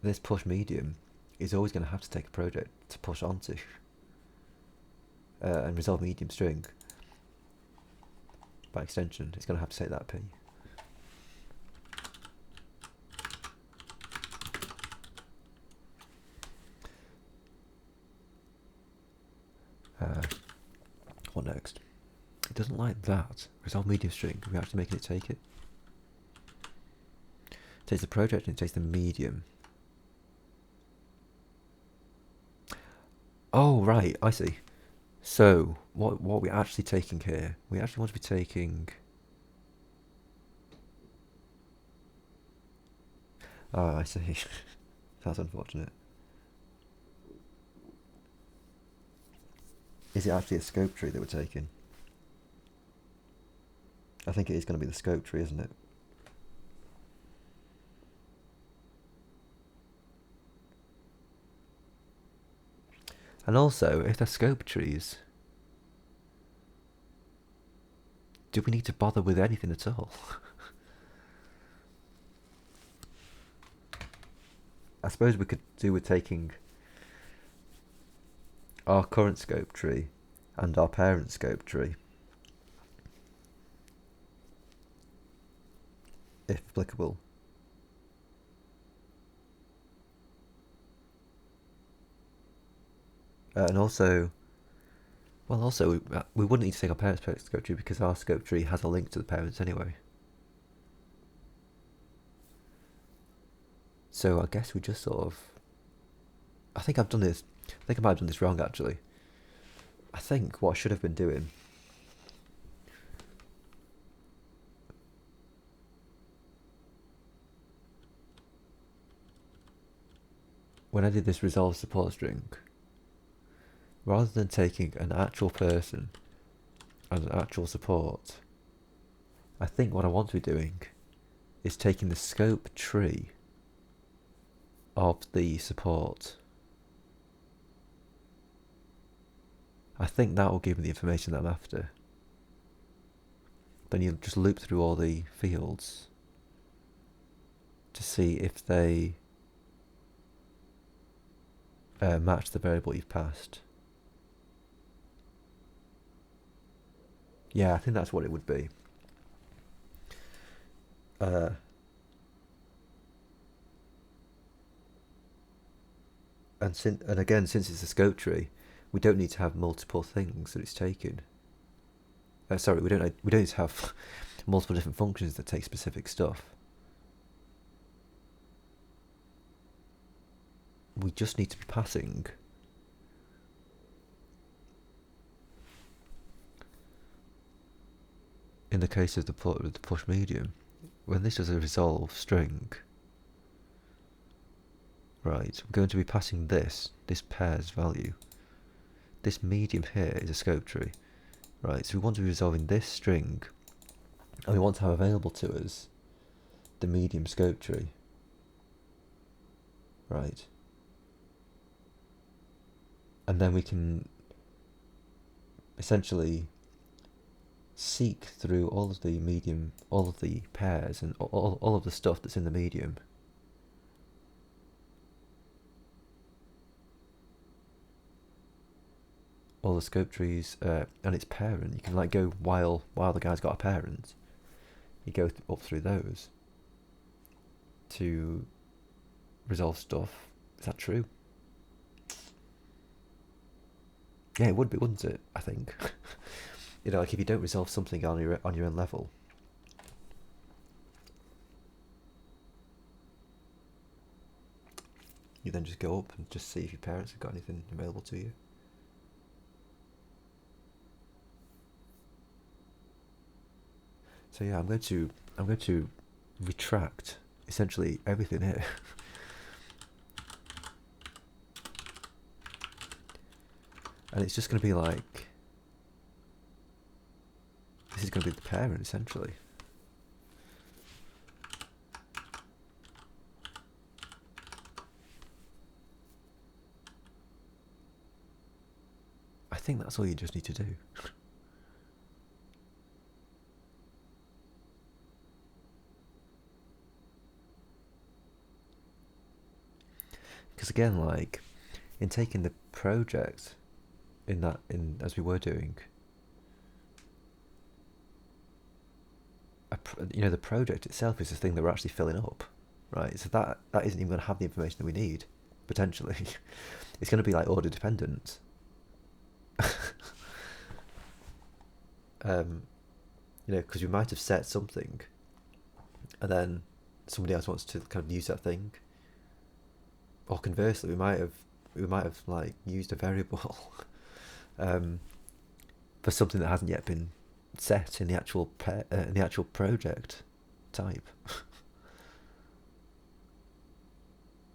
this push medium is always going to have to take a project to push onto. And resolve medium string, by extension, it's going to have to take that P. What next? It doesn't like that. Resolve medium string. We're actually making it take it. It takes the project and it takes the medium. Oh, right, I see. So, what we're actually taking here, we actually want to be taking... Oh, I see. That's unfortunate. Is it actually a scope tree that we're taking? I think it is going to be the scope tree, isn't it? And also, if they're scope trees, do we need to bother with anything at all? I suppose we could do with taking our current scope tree and our parent scope tree, if applicable. And also, well, also we wouldn't need to take our parents' scope tree because our scope tree has a link to the parents anyway. So I guess we just sort of... I think I've done this... I think I might have done this wrong, actually. I think what I should have been doing... when I did this resolve support string, rather than taking an actual person and an actual support, I think what I want to be doing is taking the scope tree of the support. I think that will give me the information that I'm after. Then you just loop through all the fields to see if they match the variable you've passed. Yeah, I think that's what it would be. And again, since it's a scope tree, we don't need to have multiple things that it's taken. Sorry, we don't need to have multiple different functions that take specific stuff. We just need to be passing in the case of the push medium, when this is a resolve string, right, we're going to be passing this pair's value. This medium here is a scope tree, right, so we want to be resolving this string, and we want to have available to us the medium scope tree, right, and then we can essentially seek through all of the medium, all of the pairs, and all of the stuff that's in the medium. All the scope trees and its parent. You can like go while the guy's got a parent. You go up through those to resolve stuff. Is that true? Yeah, it would be, wouldn't it? I think. You know, like if you don't resolve something on your own level, you then just go up and just see if your parents have got anything available to you. So yeah, I'm going to retract essentially everything here. And it's just going to be like, this is going to be the parent essentially. I think that's all you just need to do. Because again, like, in taking the project as we were doing, the project itself is the thing that we're actually filling up, right? So that isn't even going to have the information that we need, potentially. It's going to be like order dependent. Because we might have set something, and then somebody else wants to kind of use that thing, or conversely, we might have like used a variable for something that hasn't yet been set in the actual project type.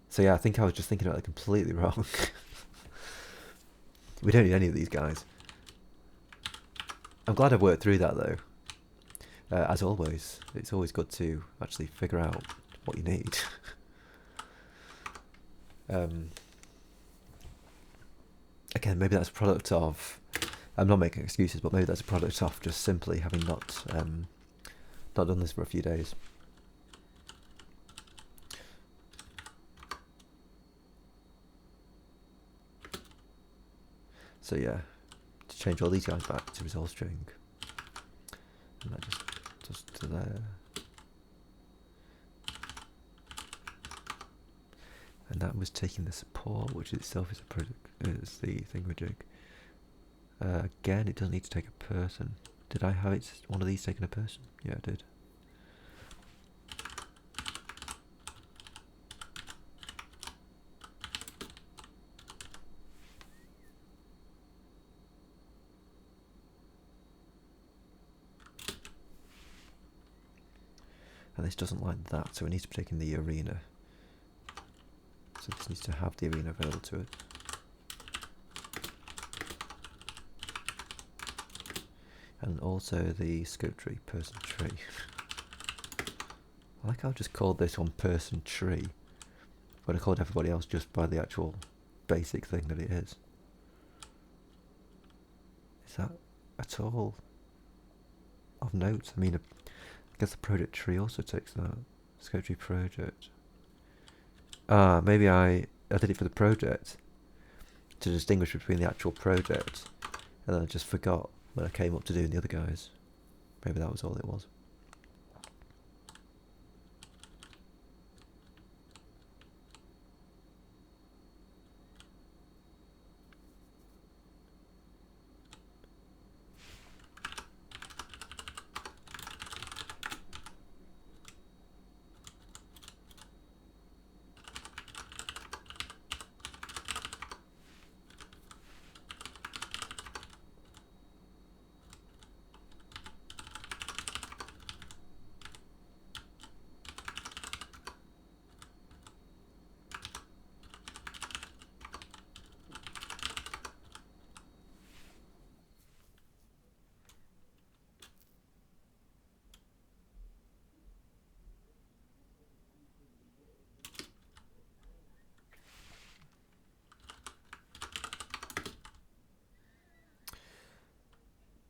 So yeah, I think I was just thinking about it completely wrong. We don't need any of these guys. I'm glad I've worked through that though. As always, it's always good to actually figure out what you need. Again, maybe that's a product of, I'm not making excuses, but maybe that's a product of just simply having not done this for a few days. So yeah, to change all these guys back to resolve string, and that just to there, and that was taking the support, which itself is a project, is the thingamajig. Again, it doesn't need to take a person. Did I have it one of these taking a person? Yeah, I did. And this doesn't like that, so it needs to be taking the arena. So this needs to have the arena available to it. And also the scope tree, person tree. I like how I just called this one person tree, but I called everybody else just by the actual basic thing that it is. Is that at all of note? I mean, I guess the project tree also takes that. Scope tree project. Maybe I did it for the project to distinguish between the actual project, and then I just forgot when I came up to doing the other guys. Maybe that was all it was.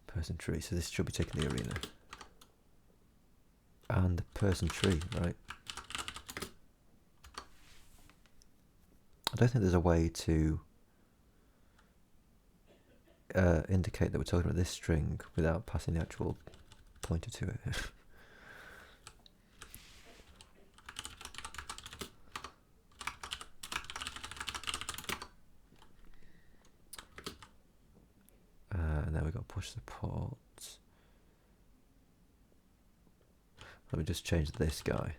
Person tree, so this should be taking the arena. And the person tree, right? I don't think there's a way to indicate that we're talking about this string without passing the actual pointer to it. And then we've got push support. Let me just change this guy.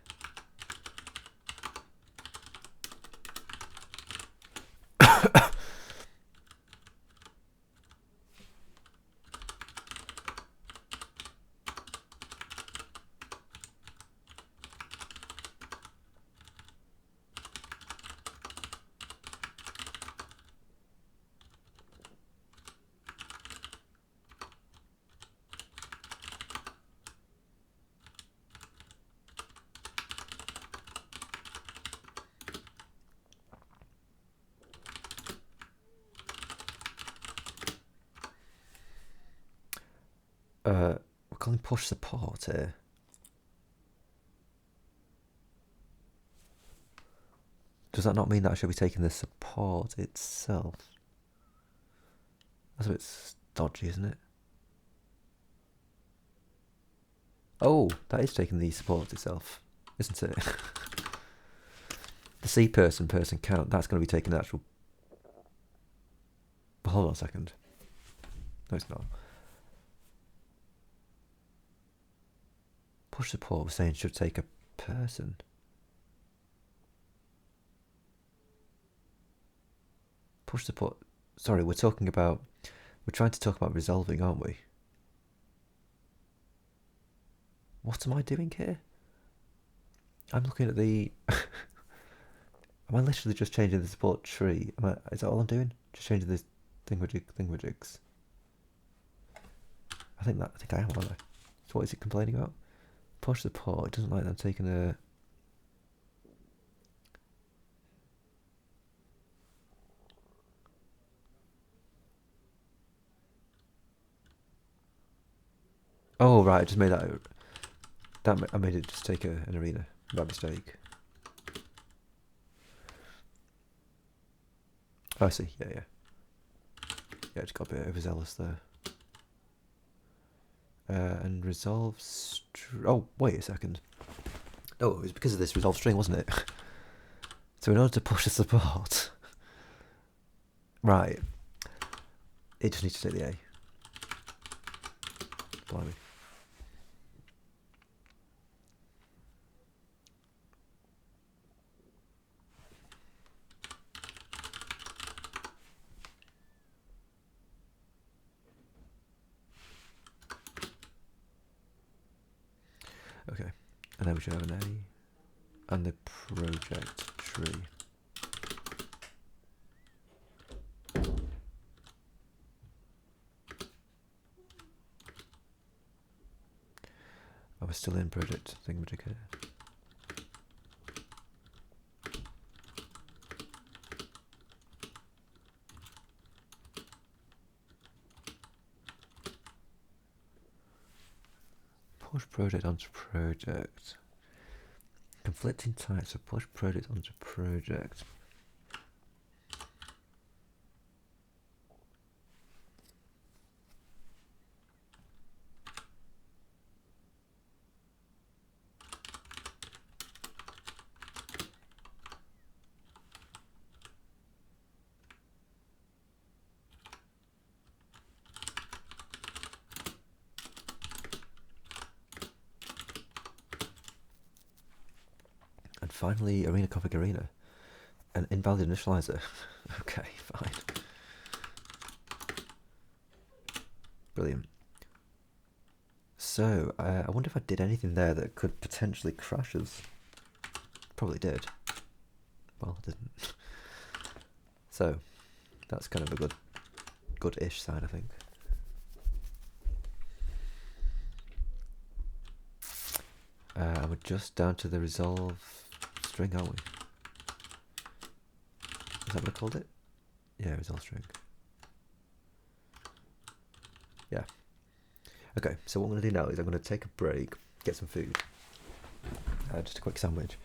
We're calling push support here. Does that not mean that I should be taking the support itself? That's a bit dodgy, isn't it? Oh, that is taking the support itself, isn't it? The C person count, that's going to be taking the actual... Hold on a second. No, it's not. Push support, we're saying should take a person. Push support... Sorry, we're trying to talk about resolving, aren't we? What am I doing here? I'm looking at the... Am I literally just changing the support tree? Is that all I'm doing? Just changing this thingamajigs? I think I am, aren't I? So what is it complaining about? Push support. It doesn't like them taking a... Oh right, I just made that. I made it just take an arena by mistake. Oh, I see. Yeah. Yeah, I just got a bit overzealous there. And resolve... Oh, wait a second. Oh, it was because of this resolve string, wasn't it? So in order to push the support... Right. It just needs to take the A. Blimey. Okay, and then we should have an A and the project tree. Oh, we're still in project thingamajig here. Push project onto project. Conflicting types of push project onto project. And finally, arena config arena. An invalid initializer. Okay, fine. Brilliant. So, I wonder if I did anything there that could potentially crash us. Probably did. Well, I didn't. So, that's kind of a good-ish sign, I think. We're just down to the resolve string, aren't we? Is that what I called it? Yeah, resolve string. Yeah. Okay, so what I'm going to do now is I'm going to take a break, get some food, just a quick sandwich,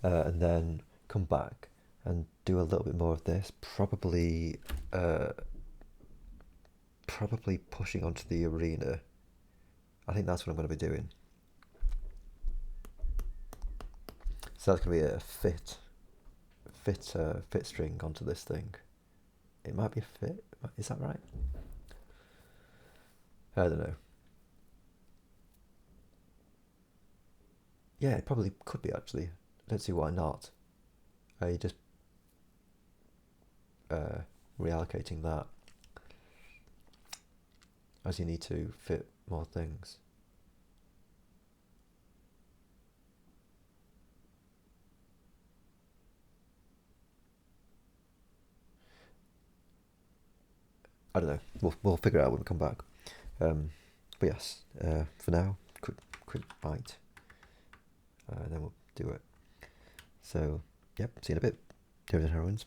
and then come back and do a little bit more of this, probably pushing onto the arena. I think that's what I'm going to be doing. So that's going to be a fit string onto this thing. It might be a fit. Is that right? I don't know. Yeah, it probably could be actually. I don't see why not. You just reallocating that as you need to fit more things. I don't know. We'll figure it out when we come back. But yes, for now, quick bite. Then we'll do it. So, yep, see you in a bit. Heroes and heroines.